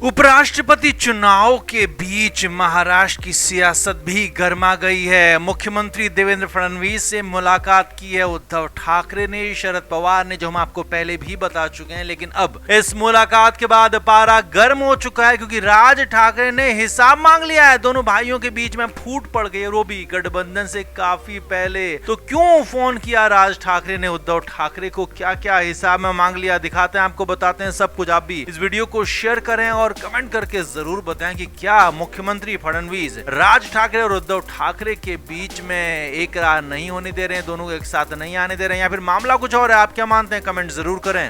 उपराष्ट्रपति चुनाव के बीच महाराष्ट्र की सियासत भी गर्मा गई है। मुख्यमंत्री देवेंद्र फडणवीस से मुलाकात की है उद्धव ठाकरे ने, शरद पवार ने, जो हम आपको पहले भी बता चुके हैं। लेकिन अब इस मुलाकात के बाद पारा गर्म हो चुका है, क्योंकि राज ठाकरे ने हिसाब मांग लिया है। दोनों भाइयों के बीच में फूट पड़ गई, वो भी गठबंधन से काफी पहले। तो क्यों फोन किया राज ठाकरे ने उद्धव ठाकरे को, क्या क्या हिसाब में मांग लिया, दिखाते हैं आपको, बताते हैं सब कुछ। आप भी इस वीडियो को शेयर करें और कमेंट करके जरूर बताएं कि क्या मुख्यमंत्री फडणवीस राज ठाकरे और उद्धव ठाकरे के बीच में एक राह नहीं होने दे रहे हैं, दोनों को एक साथ नहीं आने दे रहे हैं, या फिर मामला कुछ और है। आप क्या मानते हैं, कमेंट जरूर करें।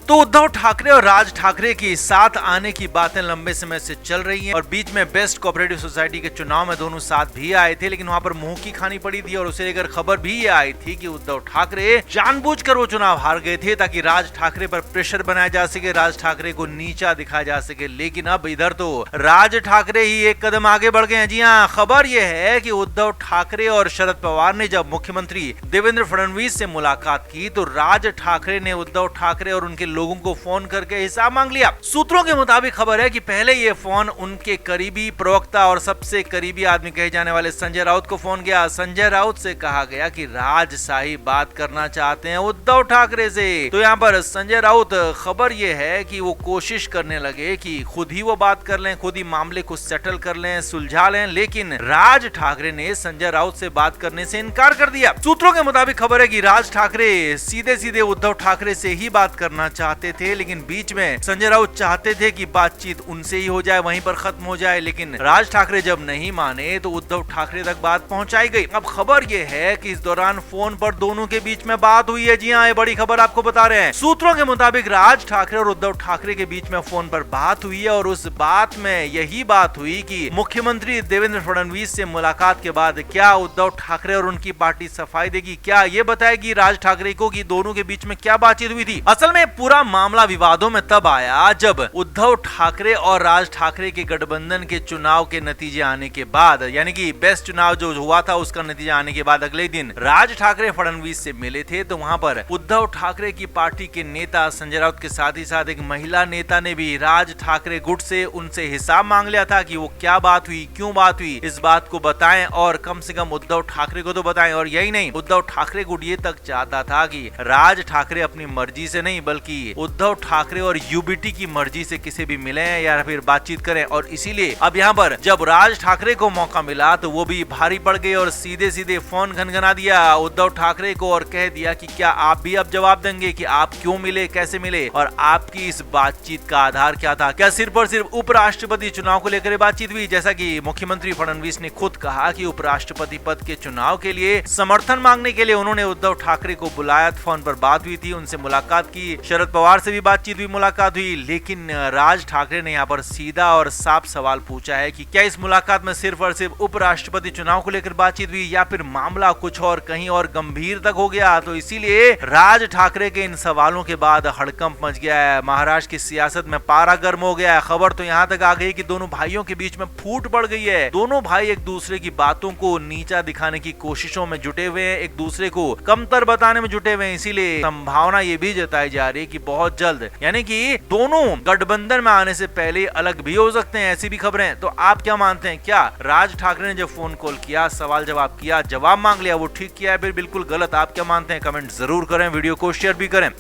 तो उद्धव ठाकरे और राज ठाकरे की साथ आने की बातें लंबे समय से चल रही हैं, और बीच में बेस्ट कोऑपरेटिव सोसाइटी के चुनाव में दोनों साथ भी आए थे, लेकिन वहां पर मुंह की खानी पड़ी थी। और उसे लेकर खबर भी ये आई थी कि उद्धव ठाकरे जानबूझकर वो चुनाव हार गए थे ताकि राज ठाकरे पर प्रेशर बनाया जा सके, राज ठाकरे को नीचा दिखाया जा सके। लेकिन अब इधर तो राज ठाकरे ही एक कदम आगे बढ़ गए हैं। जी हाँ, खबर यह है कि उद्धव ठाकरे और शरद पवार ने जब मुख्यमंत्री देवेंद्र फडणवीस से मुलाकात की, तो राज ठाकरे ने उद्धव ठाकरे और उनके लोगों को फोन करके हिसाब मांग लिया। सूत्रों के मुताबिक खबर है कि पहले ये फोन उनके करीबी प्रवक्ता और सबसे करीबी आदमी कहे जाने वाले संजय राउत को फोन गया। संजय राउत से कहा गया कि राजशाही बात करना चाहते हैं उद्धव ठाकरे से। तो यहाँ पर संजय राउत, खबर ये है कि वो कोशिश करने लगे कि खुद ही वो बात कर लें, खुद ही मामले को सेटल कर लें, सुलझा लें। लेकिन राज ठाकरे ने संजय राउत से बात करने से इनकार कर दिया। सूत्रों के मुताबिक खबर है कि राज ठाकरे सीधे सीधे उद्धव ठाकरे से ही बात करना चाहते थे, लेकिन बीच में संजय राउत चाहते थे कि बातचीत उनसे ही हो जाए, वहीं पर खत्म हो जाए। लेकिन राज ठाकरे जब नहीं माने तो उद्धव ठाकरे तक बात पहुंचाई गई। अब खबर यह है कि इस दौरान फोन पर दोनों के बीच में बात हुई है। जी हाँ, ये बड़ी खबर आपको बता रहे हैं। सूत्रों के मुताबिक राज ठाकरे और उद्धव ठाकरे के बीच में फोन पर बात हुई है, और उस बात में यही बात हुई कि मुख्यमंत्री देवेंद्र फडणवीस से मुलाकात के बाद क्या उद्धव ठाकरे और उनकी पार्टी सफाई देगी, क्या ये बताएगी राज ठाकरे को कि दोनों के बीच में क्या बातचीत हुई थी। असल में पूरा मामला विवादों में तब आया जब उद्धव ठाकरे और राज ठाकरे के गठबंधन के चुनाव के नतीजे आने के बाद, यानी कि बेस्ट चुनाव जो हुआ था उसका नतीजा आने के बाद अगले दिन राज ठाकरे फडणवीस से मिले थे। तो वहां पर उद्धव ठाकरे की पार्टी के नेता संजय राउत के साथ ही साथ एक महिला नेता ने भी राज ठाकरे गुट से उनसे हिसाब मांग लिया था कि वो क्या बात हुई, क्यों बात हुई, इस बात को बताएं और कम से कम उद्धव ठाकरे को तो बताएं। और यही नहीं, उद्धव ठाकरे गुट ये तक चाहता था कि राज ठाकरे अपनी मर्जी से नहीं, बल्कि उद्धव ठाकरे और यूबीटी की मर्जी से किसी भी मिले या फिर बातचीत करें। और इसीलिए अब यहाँ पर जब राज ठाकरे को मौका मिला तो वो भी भारी पड़ गए और सीधे सीधे फोन घनघना दिया उद्धव ठाकरे को और कह दिया कि क्या आप भी अब जवाब देंगे कि आप क्यों मिले, कैसे मिले, और आपकी इस बातचीत का आधार क्या था। क्या सिर्फ और सिर्फ उपराष्ट्रपति चुनाव को लेकर बातचीत हुई, जैसा कि मुख्यमंत्री फडणवीस ने खुद कहा कि उपराष्ट्रपति पद के चुनाव के लिए समर्थन मांगने के लिए उन्होंने उद्धव ठाकरे को बुलाया, फोन पर बात हुई थी, उनसे मुलाकात की, शरद पवार से भी बातचीत हुई, मुलाकात हुई। लेकिन राज ठाकरे ने यहाँ पर सीधा और साफ सवाल पूछा है कि क्या इस मुलाकात में सिर्फ और सिर्फ उपराष्ट्रपति चुनाव को लेकर बातचीत हुई या फिर मामला कुछ और कहीं और गंभीर तक हो गया। तो इसीलिए राज ठाकरे के इन सवालों के बाद हड़कंप मच गया है, महाराष्ट्र की सियासत में पारा गर्म हो गया है। खबर तो यहाँ तक आ गई कि दोनों भाइयों के बीच में फूट पड़ गई है। दोनों भाई एक दूसरे की बातों को नीचा दिखाने की कोशिशों में जुटे हुए हैं, एक दूसरे को कमतर बताने में जुटे हुए हैं। इसीलिए संभावना ये भी जताई जा रही है कि बहुत जल्द, यानी कि दोनों गठबंधन में आने से पहले अलग भी हो सकते हैं, ऐसी भी खबरें। तो आप क्या मानते हैं, क्या राज ठाकरे ने जब फोन कॉल किया, सवाल जवाब किया, जवाब मांग लिया, वो ठीक किया है फिर बिल्कुल गलत? आप क्या मानते हैं, कमेंट जरूर करें, वीडियो को शेयर भी करें।